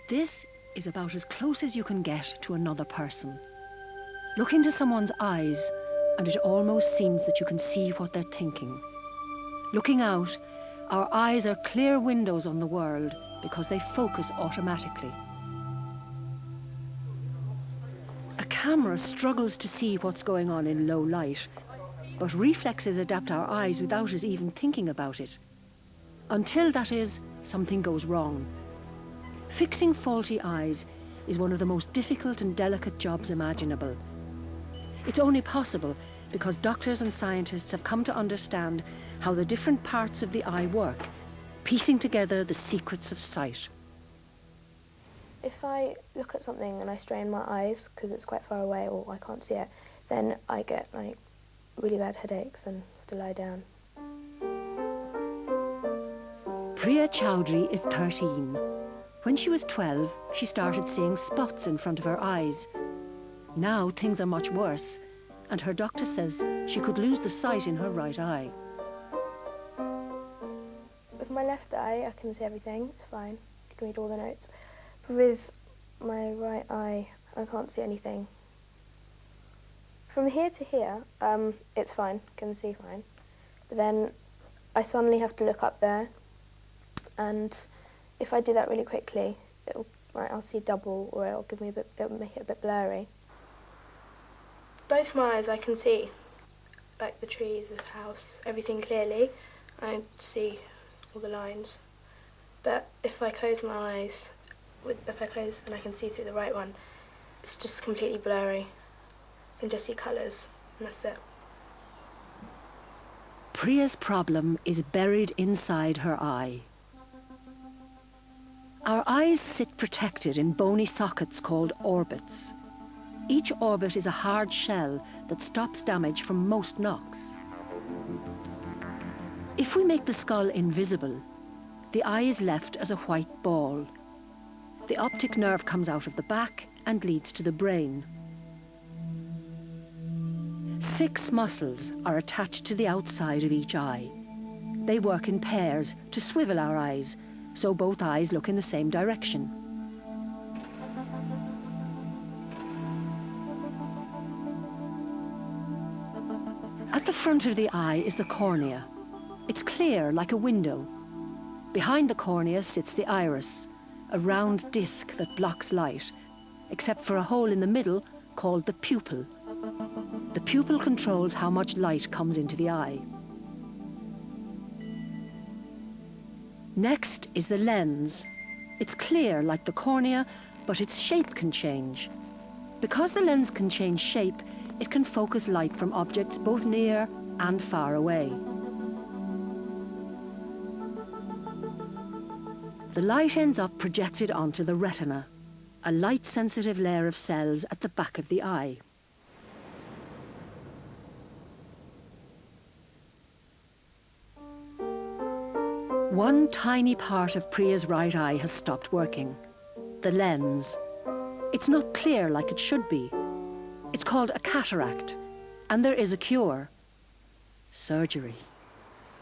This is about as close as you can get to another person. Look into someone's eyes, and it almost seems that you can see what they're thinking. Looking out, our eyes are clear windows on the world because they focus automatically. A camera struggles to see what's going on in low light, but reflexes adapt our eyes without us even thinking about it. Until, that is, something goes wrong. Fixing faulty eyes is one of the most difficult and delicate jobs imaginable. It's only possible because doctors and scientists have come to understand how the different parts of the eye work, piecing together the secrets of sight. If I look at something and I strain my eyes because it's quite far away or I can't see it, then I get like really bad headaches and have to lie down. Priya Chowdhury is 13. When she was 12, she started seeing spots in front of her eyes. Now things are much worse, and her doctor says she could lose the sight in her right eye. With my left eye, I can see everything, it's fine. I can read all the notes. But with my right eye, I can't see anything. From here to here, it's fine, I can see fine. But then I suddenly have to look up there, and if I do that really quickly, I'll see double, or it'll make it a bit blurry. Both my eyes I can see, like the trees, the house, everything clearly. I see all the lines. But if I close my eyes, if I close and I can see through the right one, it's just completely blurry. I can just see colours, and that's it. Priya's problem is buried inside her eye. Our eyes sit protected in bony sockets called orbits. Each orbit is a hard shell that stops damage from most knocks. If we make the skull invisible, the eye is left as a white ball. The optic nerve comes out of the back and leads to the brain. 6 muscles are attached to the outside of each eye. They work in pairs to swivel our eyes, so both eyes look in the same direction. At the front of the eye is the cornea. It's clear like a window. Behind the cornea sits the iris, a round disc that blocks light, except for a hole in the middle called the pupil. The pupil controls how much light comes into the eye. Next is the lens. It's clear like the cornea, but its shape can change. Because the lens can change shape, it can focus light from objects both near and far away. The light ends up projected onto the retina, a light-sensitive layer of cells at the back of the eye. One tiny part of Priya's right eye has stopped working, the lens. It's not clear like it should be. It's called a cataract, and there is a cure. Surgery.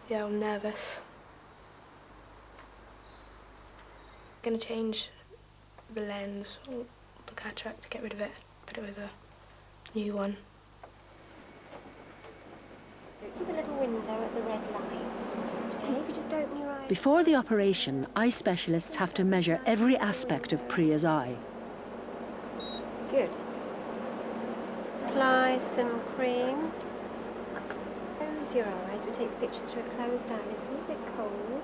Yeah, I'm nervous. I'm going to change the lens, or the cataract, to get rid of it, put it with a new one. So to the little window at the red light. Maybe just open your eyes. Before the operation, eye specialists have to measure every aspect of Priya's eye. Good. Apply some cream. Close your eyes. We take the picture through a closed eye. It's a little bit cold.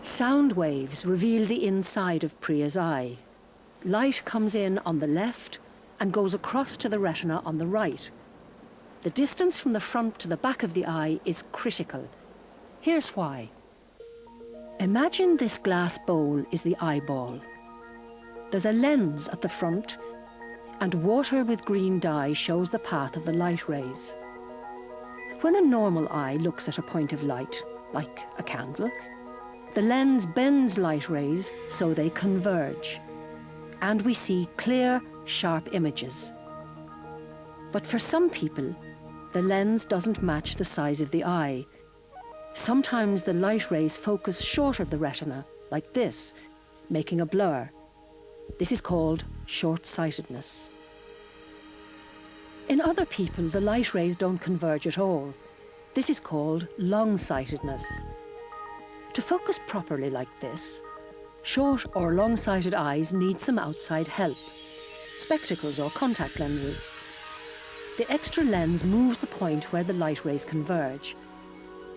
Sound waves reveal the inside of Priya's eye. Light comes in on the left and goes across to the retina on the right. The distance from the front to the back of the eye is critical. Here's why. Imagine this glass bowl is the eyeball. There's a lens at the front, and water with green dye shows the path of the light rays. When a normal eye looks at a point of light, like a candle, the lens bends light rays so they converge, and we see clear, sharp images. But for some people, the lens doesn't match the size of the eye. Sometimes the light rays focus short of the retina, like this, making a blur. This is called short-sightedness. In other people, the light rays don't converge at all. This is called long-sightedness. To focus properly like this, short or long-sighted eyes need some outside help, spectacles or contact lenses. The extra lens moves the point where the light rays converge,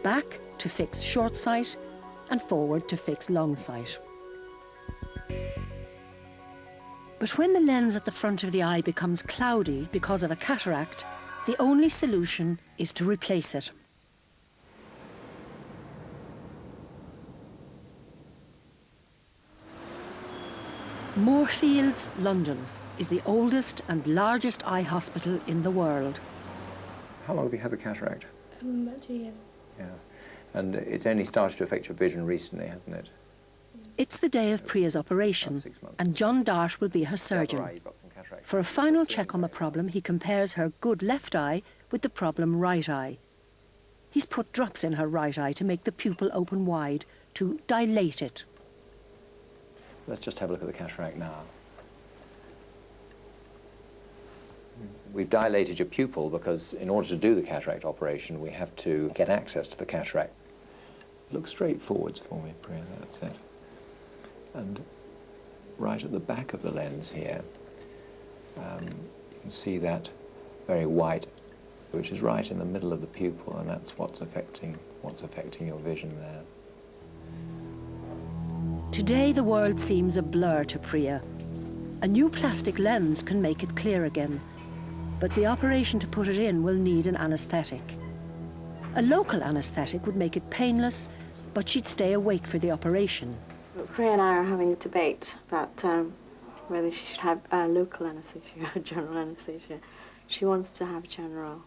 back to fix short sight and forward to fix long sight. But when the lens at the front of the eye becomes cloudy because of a cataract, the only solution is to replace it. Moorfields, London, is the oldest and largest eye hospital in the world. How long have you had the cataract? About 2 years. Yeah. And it's only started to affect your vision recently, hasn't it? It's the day of Priya's operation, About 6 months. and John Dart will be her The other surgeon. eye, you've got some cataract. For a final check on the problem, he compares her good left eye with the problem right eye. He's put drops in her right eye to make the pupil open wide, to dilate it. Let's just have a look at the cataract now. We've dilated your pupil because in order to do the cataract operation, we have to get access to the cataract. Look straight forwards for me, Priya, that's it. And right at the back of the lens here, you can see that very white, which is right in the middle of the pupil, and that's what's affecting your vision there. Today the world seems a blur to Priya. A new plastic lens can make it clear again, but the operation to put it in will need an anaesthetic. A local anaesthetic would make it painless, but she'd stay awake for the operation. Priya and I are having a debate about whether she should have local anaesthesia or general anaesthesia. She wants to have general,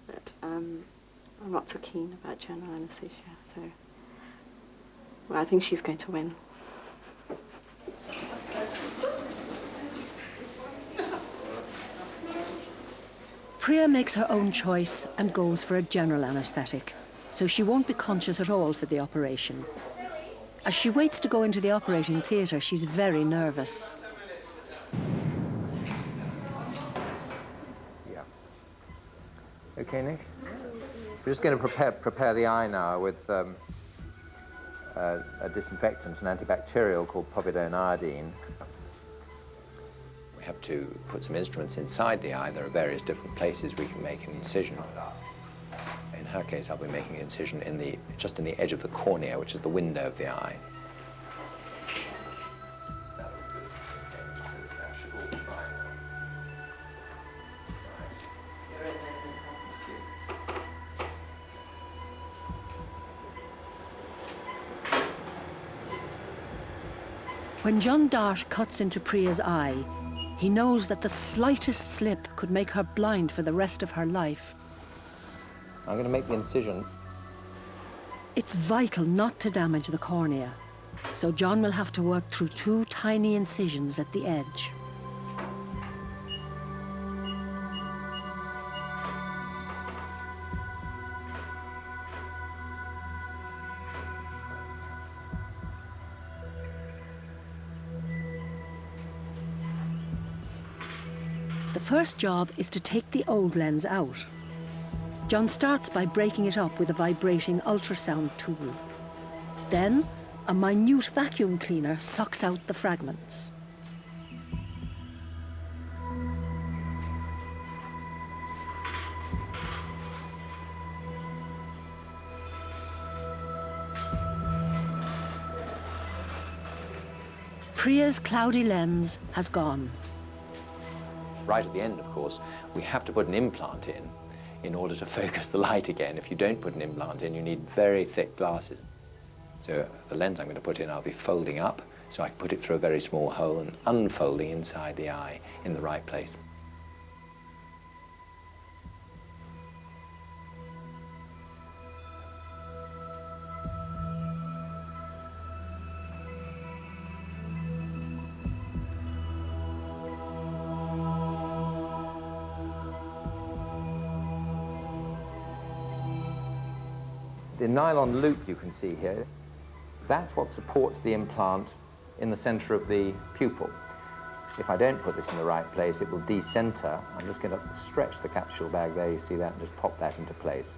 but I'm not so keen about general anaesthesia, so well, I think she's going to win. Priya makes her own choice and goes for a general anaesthetic, so she won't be conscious at all for the operation. As she waits to go into the operating theatre, she's very nervous. Yeah. Okay, Nick? We're just going to prepare the eye now with a disinfectant, an antibacterial called povidone iodine. We have to put some instruments inside the eye. There are various different places we can make an incision. In her case, I'll be making an incision just in the edge of the cornea, which is the window of the eye. When John Dart cuts into Priya's eye, he knows that the slightest slip could make her blind for the rest of her life. I'm going to make the incision. It's vital not to damage the cornea, so John will have to work through 2 tiny incisions at the edge. The first job is to take the old lens out. John starts by breaking it up with a vibrating ultrasound tool. Then, a minute vacuum cleaner sucks out the fragments. Priya's cloudy lens has gone. Right at the end, of course, we have to put an implant in order to focus the light again. If you don't put an implant in, you need very thick glasses. So the lens I'm going to put in, I'll be folding up, so I can put it through a very small hole and unfolding inside the eye in the right place. The nylon loop you can see here, that's what supports the implant in the center of the pupil. If I don't put this in the right place, it will decenter. I'm just going to stretch the capsule bag there, you see that, and just pop that into place.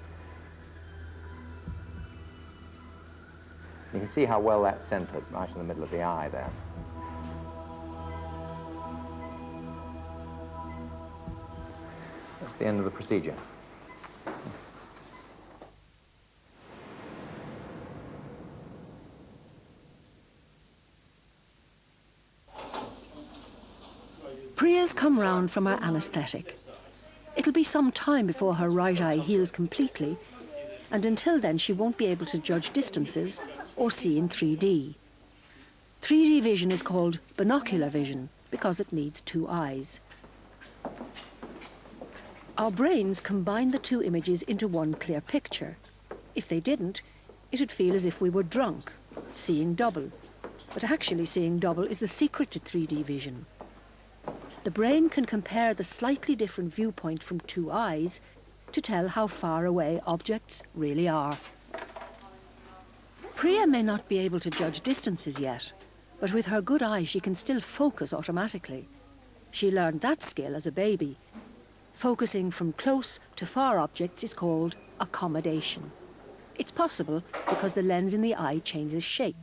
You can see how well that's centered, right in the middle of the eye there. That's the end of the procedure. Priya's come round from her anaesthetic. It'll be some time before her right eye heals completely, and until then she won't be able to judge distances or see in 3D. 3D vision is called binocular vision because it needs two eyes. Our brains combine the two images into one clear picture. If they didn't, it'd feel as if we were drunk, seeing double. But actually seeing double is the secret to 3D vision. The brain can compare the slightly different viewpoint from two eyes to tell how far away objects really are. Priya may not be able to judge distances yet, but with her good eye she can still focus automatically. She learned that skill as a baby. Focusing from close to far objects is called accommodation. It's possible because the lens in the eye changes shape.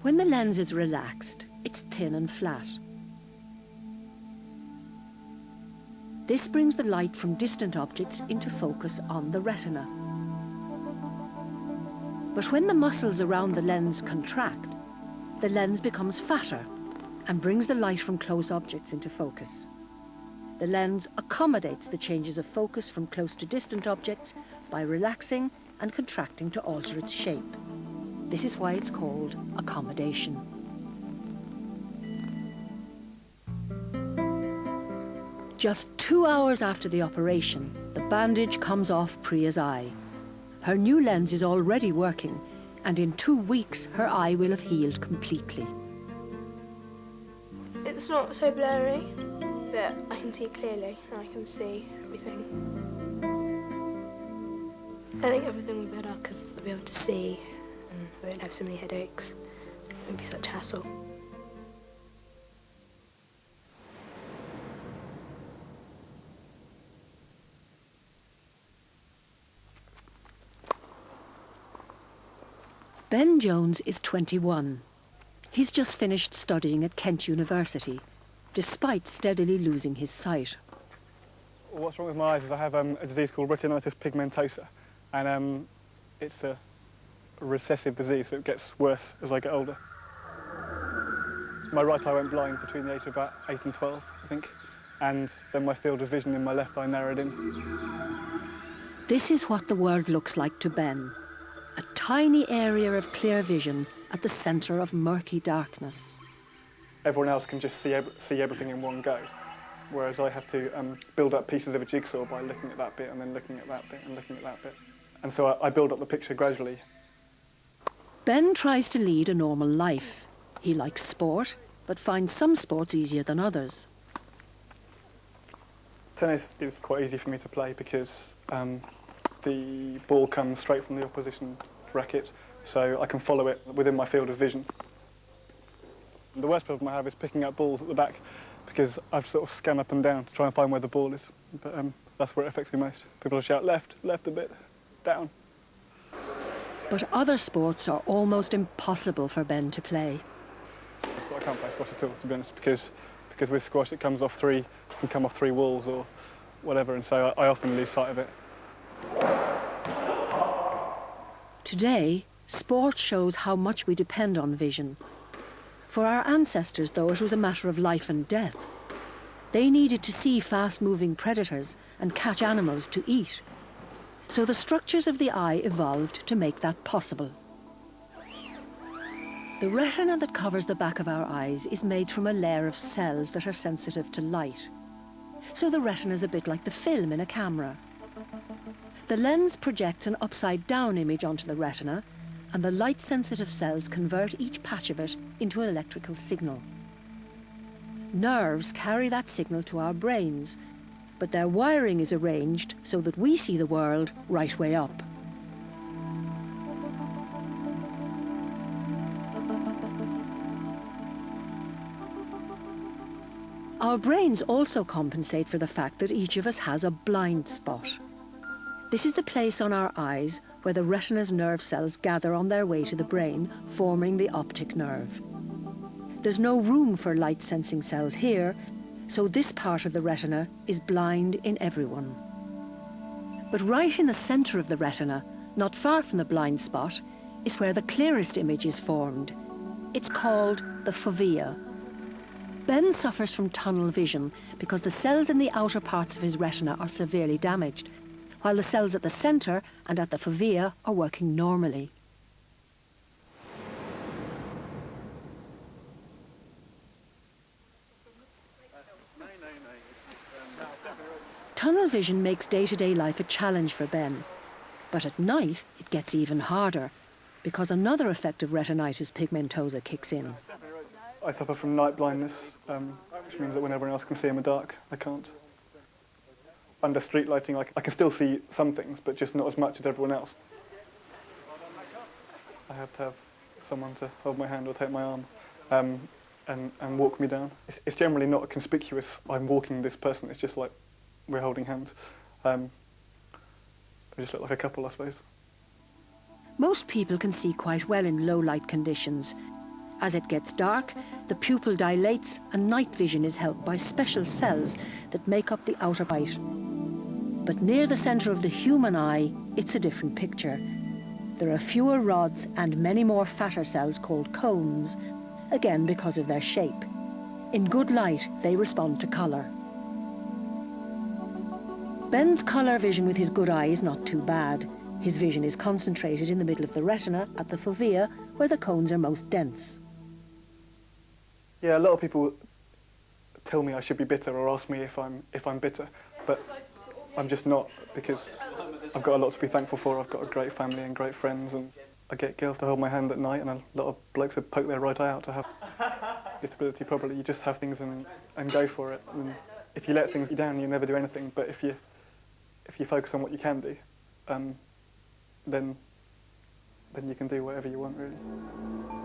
When the lens is relaxed, it's thin and flat. This brings the light from distant objects into focus on the retina. But when the muscles around the lens contract, the lens becomes fatter and brings the light from close objects into focus. The lens accommodates the changes of focus from close to distant objects by relaxing and contracting to alter its shape. This is why it's called accommodation. Just 2 hours after the operation, the bandage comes off Priya's eye. Her new lens is already working, and in 2 weeks her eye will have healed completely. It's not so blurry, but I can see clearly and I can see everything. I think everything will be better because I'll be able to see and I won't have so many headaches. It won't be such a hassle. Ben Jones is 21. He's just finished studying at Kent University, despite steadily losing his sight. What's wrong with my eyes is I have a disease called retinitis pigmentosa, and it's a recessive disease, so it gets worse as I get older. My right eye went blind between the age of about 8 and 12, I think, and then my field of vision in my left eye narrowed in. This is what the world looks like to Ben. A tiny area of clear vision at the centre of murky darkness. Everyone else can just see everything in one go, whereas I have to build up pieces of a jigsaw by looking at that bit and then looking at that bit and looking at that bit. And so I build up the picture gradually. Ben tries to lead a normal life. He likes sport, but finds some sports easier than others. Tennis is quite easy for me to play because the ball comes straight from the opposition racket, so I can follow it within my field of vision. The worst problem I have is picking up balls at the back because I have to sort of scan up and down to try and find where the ball is. But that's where it affects me most. People will shout left, left a bit, down. But other sports are almost impossible for Ben to play. But I can't play squash at all, to be honest, because with squash it comes off it can come off 3 walls or whatever, and so I often lose sight of it. Today, sport shows how much we depend on vision. For our ancestors, though, it was a matter of life and death. They needed to see fast-moving predators and catch animals to eat. So the structures of the eye evolved to make that possible. The retina that covers the back of our eyes is made from a layer of cells that are sensitive to light. So the retina is a bit like the film in a camera. The lens projects an upside-down image onto the retina, and the light-sensitive cells convert each patch of it into an electrical signal. Nerves carry that signal to our brains, but their wiring is arranged so that we see the world right way up. Our brains also compensate for the fact that each of us has a blind spot. This is the place on our eyes where the retina's nerve cells gather on their way to the brain, forming the optic nerve. There's no room for light-sensing cells here, so this part of the retina is blind in everyone. But right in the centre of the retina, not far from the blind spot, is where the clearest image is formed. It's called the fovea. Ben suffers from tunnel vision because the cells in the outer parts of his retina are severely damaged, while the cells at the centre and at the fovea are working normally. Tunnel vision makes day-to-day life a challenge for Ben, but at night it gets even harder because another effect of retinitis pigmentosa kicks in. I suffer from night blindness, which means that when everyone else can see in the dark, I can't. Under street lighting, I can still see some things, but just not as much as everyone else. I have to have someone to hold my hand or take my arm and walk me down. It's generally not conspicuous, I'm walking this person, it's just like we're holding hands. We just look like a couple, I suppose. Most people can see quite well in low light conditions. As it gets dark, the pupil dilates and night vision is helped by special cells that make up the outer light. But near the centre of the human eye, it's a different picture. There are fewer rods and many more fatter cells called cones, again because of their shape. In good light, they respond to colour. Ben's colour vision with his good eye is not too bad. His vision is concentrated in the middle of the retina at the fovea, where the cones are most dense. Yeah, a lot of people tell me I should be bitter or ask me if I'm bitter, but I'm just not, because I've got a lot to be thankful for. I've got a great family and great friends, and I get girls to hold my hand at night, and a lot of blokes would poke their right eye out to have disability. Probably you just have things and go for it. And if you let things down, you never do anything. But if you focus on what you can do, then you can do whatever you want, really.